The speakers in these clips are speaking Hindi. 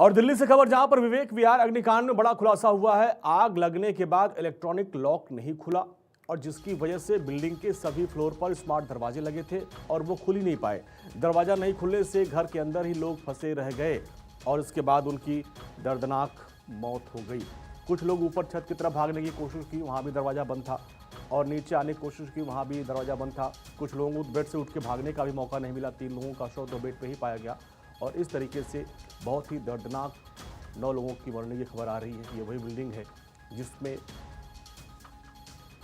और दिल्ली से खबर जहां पर विवेक विहार अग्निकांड में बड़ा खुलासा हुआ है। आग लगने के बाद इलेक्ट्रॉनिक लॉक नहीं खुला और जिसकी वजह से बिल्डिंग के सभी फ्लोर पर स्मार्ट दरवाजे लगे थे और वो खुल ही नहीं पाए। दरवाजा नहीं खुलने से घर के अंदर ही लोग फंसे रह गए और इसके बाद उनकी दर्दनाक मौत हो गई। कुछ लोग ऊपर छत की तरफ भागने की कोशिश की, वहां भी दरवाजा बंद था, और नीचे आने की कोशिश की, वहां भी दरवाजा बंद था। कुछ लोगों को बेड से उठ के भागने का भी मौका नहीं मिला। 3 लोगों का शव तो बेड पे ही पाया गया और इस तरीके से बहुत ही दर्दनाक 9 लोगों की मरने की खबर आ रही है। ये वही बिल्डिंग है जिसमें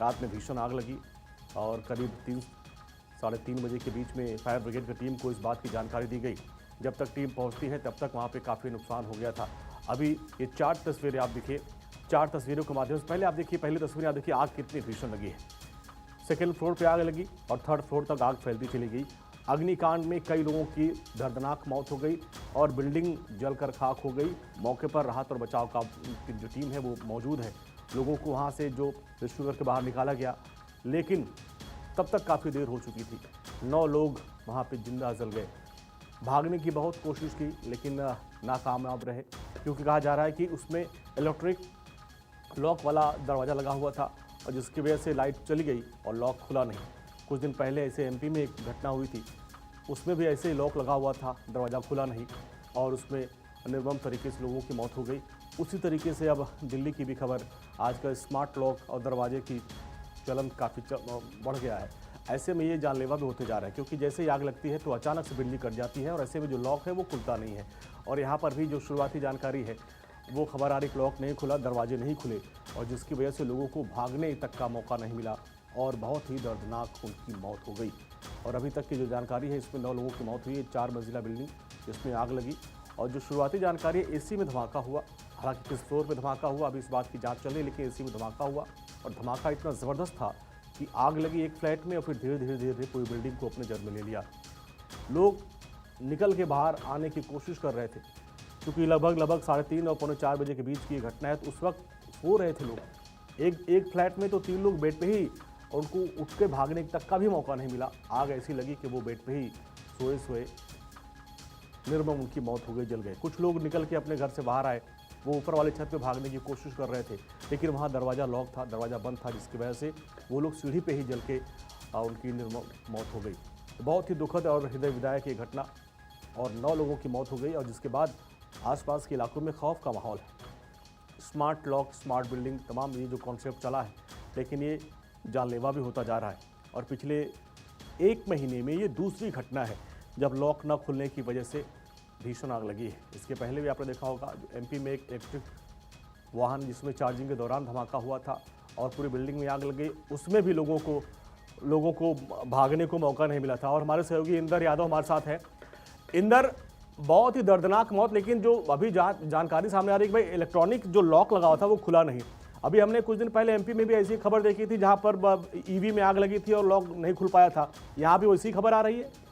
रात में भीषण आग लगी और करीब साढ़े 3 बजे के बीच में फायर ब्रिगेड की टीम को इस बात की जानकारी दी गई। जब तक टीम पहुंचती है तब तक वहां पे काफ़ी नुकसान हो गया था। अभी ये 4 तस्वीरें आप देखिए, 4 तस्वीरों के माध्यम से पहले आप देखिए, पहली तस्वीर आप देखिए आग कितनी भीषण लगी है। सेकेंड फ्लोर पे आग लगी और 3rd फ्लोर तक आग फैलती चली गई। अग्निकांड में कई लोगों की दर्दनाक मौत हो गई और बिल्डिंग जलकर खाक हो गई। मौके पर राहत और बचाव का की जो टीम है वो मौजूद है। लोगों को वहां से जो रेस्क्यू करके बाहर निकाला गया, लेकिन तब तक काफ़ी देर हो चुकी थी। 9 लोग वहां पे जिंदा जल गए। भागने की बहुत कोशिश की लेकिन नाकामयाब रहे, क्योंकि कहा जा रहा है कि उसमें इलेक्ट्रिक लॉक वाला दरवाज़ा लगा हुआ था और जिसकी वजह से लाइट चली गई और लॉक खुला नहीं। कुछ दिन पहले ऐसे एमपी में एक घटना हुई थी, उसमें भी ऐसे ही लॉक लगा हुआ था, दरवाज़ा खुला नहीं और उसमें निर्मम तरीके से लोगों की मौत हो गई। उसी तरीके से अब दिल्ली की भी खबर, आजकल स्मार्ट लॉक और दरवाजे की चलन काफ़ी बढ़ गया है। ऐसे में ये जानलेवा भी होते जा रहा है, क्योंकि जैसे ही आग लगती है तो अचानक से बिजली कट जाती है और ऐसे में जो लॉक है वो खुलता नहीं है। और यहाँ पर भी जो शुरुआती जानकारी है वो खबर आ रही कि लॉक नहीं खुला, दरवाजे नहीं खुले और जिसकी वजह से लोगों को भागने तक का मौका नहीं मिला और बहुत ही दर्दनाक उनकी मौत हो गई। और अभी तक की जो जानकारी है इसमें 9 लोगों की मौत हुई है। 4 मंजिला बिल्डिंग जिसमें आग लगी और जो शुरुआती जानकारी है एसी में धमाका हुआ। हालांकि किस फ्लोर पे धमाका हुआ अभी इस बात की जांच चल रही है, लेकिन एसी में धमाका हुआ और धमाका इतना ज़बरदस्त था कि आग लगी एक फ्लैट में और फिर धीरे धीरे पूरी बिल्डिंग को अपने जड़ में ले लिया। लोग निकल के बाहर आने की कोशिश कर रहे थे, क्योंकि लगभग 3:30 और पौने 4 बजे के बीच की घटना है। तो उस वक्त सो रहे थे लोग। एक फ्लैट में तो 3 लोग बेड पे ही, और उनको उठ के भागने तक का भी मौका नहीं मिला। आग ऐसी लगी कि वो बेड पे ही सोए निर्मम उनकी मौत हो गई, जल गए। कुछ लोग निकल के अपने घर से बाहर आए, वो ऊपर वाले छत पे भागने की कोशिश कर रहे थे, लेकिन वहाँ दरवाज़ा लॉक था, दरवाज़ा बंद था, जिसकी वजह से वो लोग सीढ़ी पे ही जल के उनकी निर्मम मौत हो गई। बहुत ही दुखद और हृदय विदायक ये घटना और 9 लोगों की मौत हो गई और जिसके बाद आसपास के इलाकों में खौफ का माहौल है। स्मार्ट लॉक, स्मार्ट बिल्डिंग, तमाम ये जो कॉन्सेप्ट चला है, लेकिन ये जानलेवा भी होता जा रहा है। और पिछले 1 महीने में ये दूसरी घटना है जब लॉक न खुलने की वजह से भीषण आग लगी है। इसके पहले भी आपने देखा होगा एमपी में एक इलेक्ट्रिक वाहन जिसमें चार्जिंग के दौरान धमाका हुआ था और पूरी बिल्डिंग में आग लग गई। उसमें भी लोगों को भागने को मौका नहीं मिला था। और हमारे सहयोगी इंदर यादव हमारे साथ है। इंदर, बहुत ही दर्दनाक मौत, लेकिन जो अभी जानकारी सामने आ रही है कि भाई इलेक्ट्रॉनिक जो लॉक लगा हुआ था वो खुला नहीं। अभी हमने कुछ दिन पहले एमपी में भी ऐसी खबर देखी थी जहां पर ईवी में आग लगी थी और लॉक नहीं खुल पाया था। यहां भी वैसी खबर आ रही है।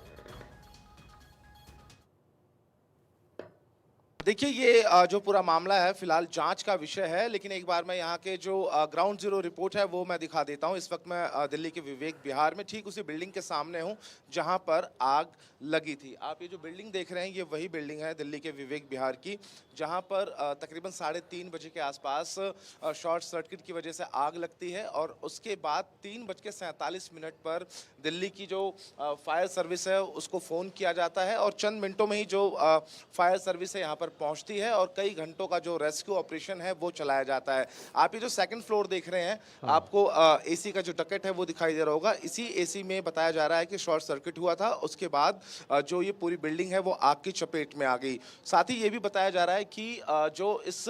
देखिए, ये जो पूरा मामला है फिलहाल जांच का विषय है, लेकिन एक बार मैं यहाँ के जो ग्राउंड जीरो रिपोर्ट है वो मैं दिखा देता हूँ। इस वक्त मैं दिल्ली के विवेक विहार में ठीक उसी बिल्डिंग के सामने हूँ जहाँ पर आग लगी थी। आप ये जो बिल्डिंग देख रहे हैं ये वही बिल्डिंग है दिल्ली के विवेक विहार की, जहाँ पर तकरीबन 3:30 बजे के आसपास शॉर्ट सर्किट की वजह से आग लगती है और उसके बाद 3:47 पर दिल्ली की जो फायर सर्विस है उसको फ़ोन किया जाता है और चंद मिनटों में ही जो फायर सर्विस है यहाँ पर पहुंचती है और कई घंटों का जो रेस्क्यू ऑपरेशन है वो चलाया जाता है। आप ये जो सेकंड फ्लोर देख रहे हैं, आपको एसी का जो डकट है वो दिखाई दे रहा होगा। इसी एसी में बताया जा रहा है कि शॉर्ट सर्किट हुआ था, उसके बाद जो ये पूरी बिल्डिंग है वो आग की चपेट में आ गई। साथ ही ये भी बताया जा रहा है कि जो इस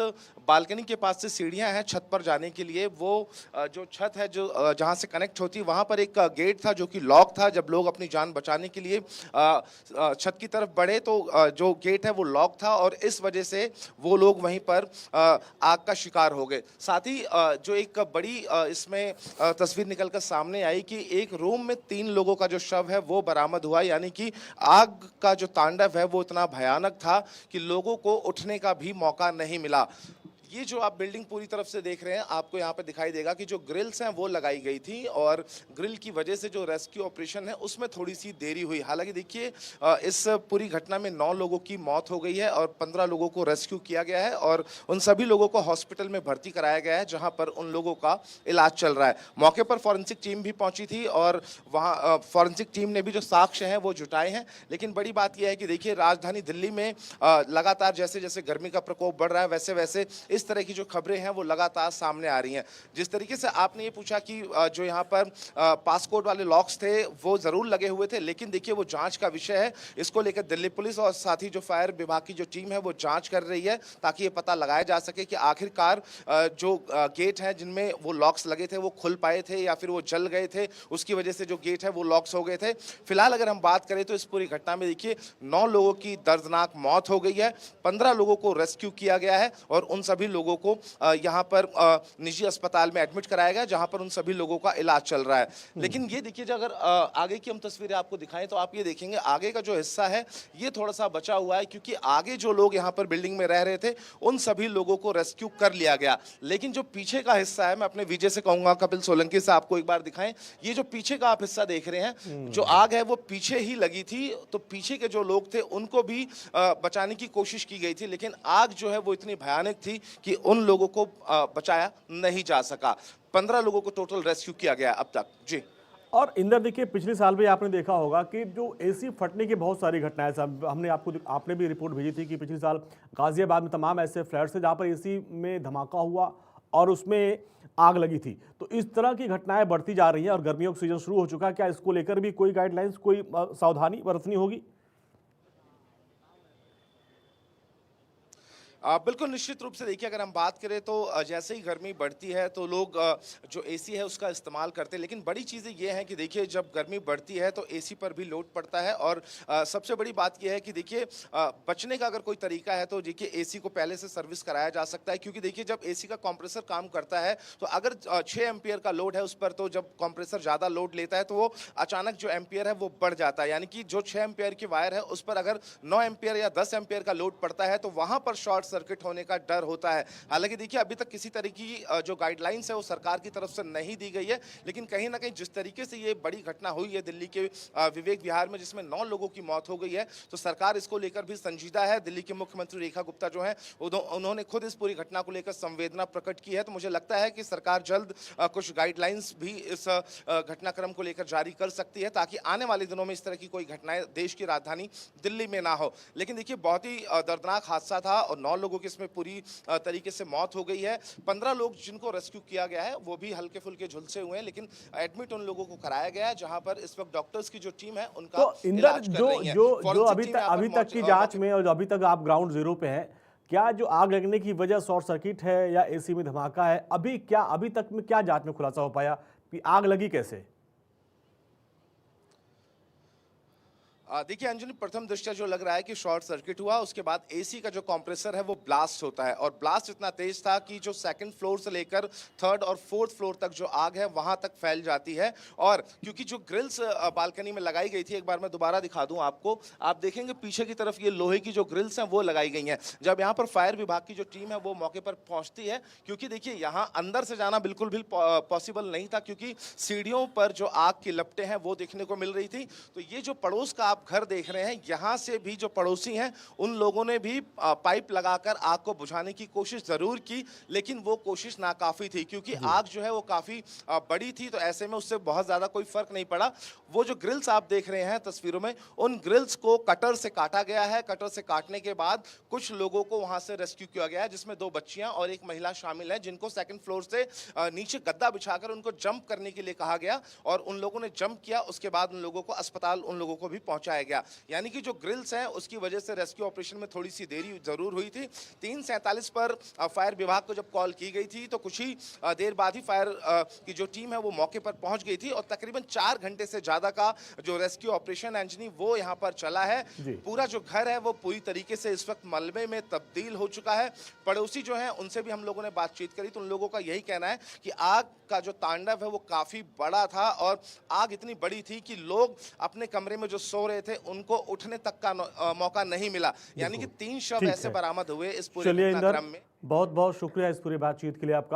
बालकनी के पास से सीढ़ियां हैं छत पर जाने के लिए, वो जो छत है जो जहाँ से कनेक्ट होती है वहाँ पर एक गेट था जो कि लॉक था। जब लोग अपनी जान बचाने के लिए छत की तरफ बढ़े तो जो गेट है वो लॉक था और इस वजह से वो लोग वहीं पर आग का शिकार हो गए। साथ ही जो एक बड़ी इसमें तस्वीर निकलकर सामने आई कि एक रूम में 3 लोगों का जो शव है वो बरामद हुआ, यानी कि आग का जो तांडव है वो इतना भयानक था कि लोगों को उठने का भी मौका नहीं मिला। ये जो आप बिल्डिंग पूरी तरफ से देख रहे हैं, आपको यहाँ पे दिखाई देगा कि जो ग्रिल्स हैं वो लगाई गई थी और ग्रिल की वजह से जो रेस्क्यू ऑपरेशन है उसमें थोड़ी सी देरी हुई। हालांकि देखिए इस पूरी घटना में 9 लोगों की मौत हो गई है और 15 लोगों को रेस्क्यू किया गया है और उन सभी लोगों को हॉस्पिटल में भर्ती कराया गया है, जहां पर उन लोगों का इलाज चल रहा है। मौके पर फॉरेंसिक टीम भी पहुंची थी और वहां फॉरेंसिक टीम ने भी जो साक्ष्य हैं वो जुटाए हैं। लेकिन बड़ी बात यह है कि देखिए राजधानी दिल्ली में लगातार जैसे जैसे गर्मी का प्रकोप बढ़ रहा है वैसे वैसे इस तरह की जो खबरें हैं वो लगातार सामने आ रही हैं। जिस तरीके से आपने ये पूछा कि जो यहाँ पर पासपोर्ट वाले लॉक्स थे वो जरूर लगे हुए थे, लेकिन देखिए वो जांच का विषय है। इसको लेकर दिल्ली पुलिस और साथ ही जो फायर विभाग की जो टीम है वो जांच कर रही है ताकि ये पता लगाया जा सके कि आखिरकार जो गेट हैं जिनमें वो लॉक्स लगे थे वो खुल पाए थे या फिर वो जल गए थे, उसकी वजह से जो गेट है वो लॉक्स हो गए थे। फिलहाल अगर हम बात करें तो इस पूरी घटना में देखिए 9 लोगों की दर्दनाक मौत हो गई है, 15 लोगों को रेस्क्यू किया गया है और उन सभी लोगों को यहाँ पर निजी अस्पताल में एडमिट कराया गया जहां पर उन सभी लोगों का इलाज चल रहा है। लेकिन ये देखिए अगर आगे की हम तस्वीरें आपको दिखाएं तो आप ये देखेंगे आगे का जो हिस्सा है ये थोड़ा सा बचा हुआ है, क्योंकि आगे जो लोग यहाँ पर बिल्डिंग में रह रहे थे उन सभी लोगों को रेस्क्यू कर लिया गया। लेकिन जो पीछे का हिस्सा है, मैं अपने विजय से कहूंगा कपिल सोलंकी से आपको एक बार दिखाएं, ये जो पीछे का आप हिस्सा देख रहे हैं जो आग है वो पीछे ही लगी थी, तो पीछे के जो लोग थे उनको भी बचाने की कोशिश की गई थी, लेकिन आग जो है वो इतनी भयानक थी कि उन लोगों को बचाया नहीं जा सका। 15 लोगों को टोटल रेस्क्यू किया गया अब तक। जी। और इंदर देखिए पिछले साल भी आपने देखा होगा कि जो एसी फटने की बहुत सारी घटनाएं, हमने आपने भी रिपोर्ट भेजी थी कि पिछले साल गाजियाबाद में तमाम ऐसे फ्लैट्स थे जहां पर एसी में धमाका हुआ और उसमें आग लगी थी। तो इस तरह की घटनाएं बढ़ती जा रही हैं और गर्मियों का सीजन शुरू हो चुका है। क्या इसको लेकर भी कोई गाइडलाइंस, कोई सावधानी बरतनी होगी? बिल्कुल निश्चित रूप से देखिए अगर हम बात करें तो जैसे ही गर्मी बढ़ती है तो लोग जो एसी है उसका इस्तेमाल करते हैं, लेकिन बड़ी चीज़ें ये हैं कि देखिए जब गर्मी बढ़ती है तो एसी पर भी लोड पड़ता है और सबसे बड़ी बात यह है कि देखिए बचने का अगर कोई तरीका है तो देखिए एसी को पहले से सर्विस कराया जा सकता है, क्योंकि देखिए जब एसी का कंप्रेसर काम करता है तो अगर 6 एम्पियर का लोड है उस पर, तो जब कंप्रेसर ज़्यादा लोड लेता है तो वो अचानक जो एम्पियर है वो बढ़ जाता है, यानी कि जो 6 एम्पियर की वायर है उस पर अगर 9 एम्पियर या 10 एम्पियर का लोड पड़ता है तो वहाँ पर शॉर्ट सर्किट होने का डर होता है। हालांकि देखिए अभी तक किसी तरह की जो गाइडलाइंस है वो सरकार की तरफ से नहीं दी गई है, लेकिन कहीं ना कहीं जिस तरीके से ये बड़ी घटना हुई है दिल्ली के विवेक विहार में जिसमें 9 लोगों की मौत हो गई है, तो सरकार इसको लेकर भी संजीदा है। दिल्ली के मुख्यमंत्री रेखा गुप्ता जो है उन्होंने खुद इस पूरी घटना को लेकर संवेदना प्रकट की है, तो मुझे लगता है कि सरकार जल्द कुछ गाइडलाइंस भी इस घटनाक्रम को लेकर जारी कर सकती है ताकि आने वाले दिनों में इस तरह की कोई घटनाएं देश की राजधानी दिल्ली में ना हो। लेकिन देखिए बहुत ही दर्दनाक हादसा था और 9 लोगों की इसमें पूरी तरीके से मौत हो गई है। 15 लोग जिनको रेस्क्यू किया गया है वो भी हल्के फुल्के झुलसे हुए हैं, लेकिन एडमिट उन लोगों को कराया गया है जहां पर इस वक्त डॉक्टर्स की जो टीम है उनका तो इंदर इलाज कर रही है। जो अभी तक की जांच में और अभी तक आप ग्राउंड जीरो पे हैं, क्या जो आग लगने की वजह शॉर्ट सर्किट है या एसी में धमाका है, अभी तक में क्या जांच में खुलासा हो पाया कि आग लगी कैसे? देखिए अंजलि, प्रथम दृष्टया जो लग रहा है कि शॉर्ट सर्किट हुआ, उसके बाद एसी का जो कंप्रेसर है वो ब्लास्ट होता है और ब्लास्ट इतना तेज था कि जो सेकंड फ्लोर से लेकर थर्ड और फोर्थ फ्लोर तक जो आग है वहां तक फैल जाती है। और क्योंकि जो ग्रिल्स बालकनी में लगाई गई थी, एक बार मैं दोबारा दिखा दूं आपको, आप देखेंगे पीछे की तरफ ये लोहे की जो ग्रिल्स हैं वो लगाई गई हैं। जब यहाँ पर फायर विभाग की जो टीम है वो मौके पर पहुंचती है, क्योंकि देखिए यहाँ अंदर से जाना बिल्कुल भी पॉसिबल नहीं था, क्योंकि सीढ़ियों पर जो आग की लपटें हैं वो देखने को मिल रही थी। तो ये जो पड़ोस का आप घर देख रहे हैं, यहां से भी जो पड़ोसी हैं उन लोगों ने भी पाइप लगाकर आग को बुझाने की कोशिश जरूर की, लेकिन वो कोशिश नाकाफी थी, क्योंकि आग जो है वो काफी बड़ी थी, तो ऐसे में उससे बहुत ज्यादा कोई फर्क नहीं पड़ा। वो जो ग्रिल्स आप देख रहे हैं तस्वीरों में, उन ग्रिल्स को कटर से काटा गया है। कटर से काटने के बाद कुछ लोगों को वहां से रेस्क्यू किया गया है, जिसमें 2 बच्चियां और एक महिला शामिल है, जिनको सेकंड फ्लोर से नीचे गद्दा बिछाकर उनको जंप करने के लिए कहा गया और उन लोगों ने जंप किया। उसके बाद उन लोगों को अस्पताल उन लोगों को भी पहुंचाया गया। यानी कि जो ग्रिल्स हैं उसकी वजह से रेस्क्यू ऑपरेशन में थोड़ी सी देरी जरूर हुई थी। 3:47 पर फायर विभाग को जब कॉल की गई थी तो कुछ ही देर बाद ही फायर की जो टीम है वो मौके पर पहुंच गई थी और तकरीबन 4 घंटे से ज्यादा का जो रेस्क्यू ऑपरेशन एंजनी वो यहाँ पर चला है। पूरा जो घर है वो पूरी तरीके से इस वक्त मलबे में तब्दील हो चुका है। पड़ोसी जो है उनसे भी हम लोगों ने बातचीत करी तो उन लोगों का यही कहना है कि आग का जो तांडव है वो काफी बड़ा था और आग इतनी बड़ी थी कि लोग अपने कमरे में जो सो रहे रहे थे उनको उठने तक का मौका नहीं मिला, यानी कि 3 शव ठीक ऐसे है। बरामद हुए इस पूरे चलिए इंदर, घटनाक्रम में। बहुत बहुत शुक्रिया इस पूरी बातचीत के लिए आपका।